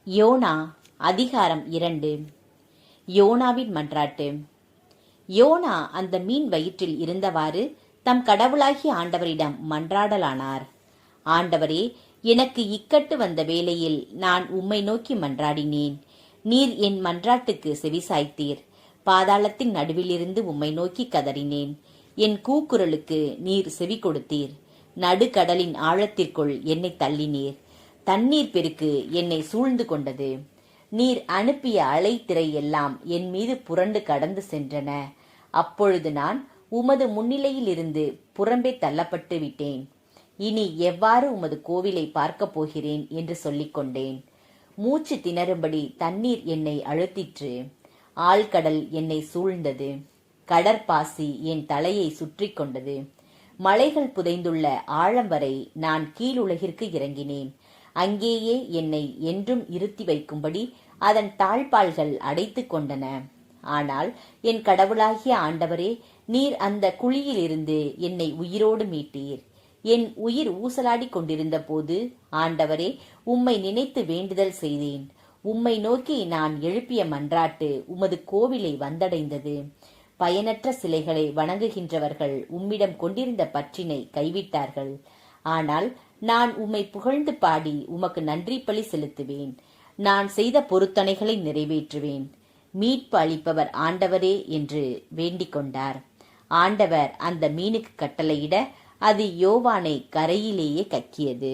YONO அதிகாரம் 2. யோனாவின் மன்றாட்டு. யோனா அந்த மீன் வயிற்றில் இருந்தவாறு தம் கடவுளாகிய ஆண்டவரிடம் மன்றாடலானார். ஆண்டவரே, எனக்கு இக்கட்டு வந்த வேளையில் நான் உம்மை நோக்கி மன்றாடினேன். நீர் என் மன்றாட்டுக்கு செவிசாய்த்தீர். பாதாளத்தின் நடுவிலிருந்து உம்மை நோக்கி கதறினேன். என் கூக்குரலுக்கு நீர் செவி கொடுத்தீர். நடுக்கடலின் ஆழத்திற்குள் என்னை தள்ளினீர். தண்ணீர் பெருக்கு என்னை சூழ்ந்து கொண்டது. நீர் அனுப்பிய அலைத்திரை எல்லாம் என் மீது புரண்டு கடந்து சென்றன. அப்பொழுது நான் உமது முன்னிலையிலிருந்து புறம்பே தள்ளப்பட்டு விட்டேன். இனி எவ்வாறு உமது கோவிலை பார்க்கப் போகிறேன் என்று சொல்லிக் கொண்டேன். மூச்சு திணறும்படி தண்ணீர் என்னை அழுத்திற்று. ஆழ்கடல் என்னை சூழ்ந்தது. கடற்பாசி என் தலையை சுற்றி கொண்டது. மலைகள் புதைந்துள்ள ஆழம் வரை நான் கீழுலகிற்கு இறங்கினேன். அங்கேயே என்னை என்றும் இருத்தி வைக்கும்படி அதன் தாழ்பால்கள் அடைத்து கொண்டன. ஆனால் என் கடவுளாகிய ஆண்டவரே, நீர் அந்த குழியிலிருந்து என்னை உயிரோடு மீட்டீர். என் உயிர் ஊசலாடி கொண்டிருந்த போது ஆண்டவரே, உம்மை நினைத்து வேண்டுதல் செய்தேன். உம்மை நோக்கி நான் எழுப்பிய மன்றாட்டு உமது கோவிலை வந்தடைந்தது. பயனற்ற சிலைகளை வணங்குகின்றவர்கள் உம்மிடம் கொண்டிருந்த பற்றினை கைவிட்டார்கள். ஆனால் நான் உம்மை புகழ்ந்து பாடி உமக்கு நன்றி பலி செலுத்துவேன். நான் செய்த பொருத்தனைகளை நிறைவேற்றுவேன். மீட்பு அளிப்பவர் ஆண்டவரே என்று வேண்டிக் கொண்டார். ஆண்டவர் அந்த மீனுக்கு கட்டளையிட அது யோவானை கரையிலேயே கக்கியது.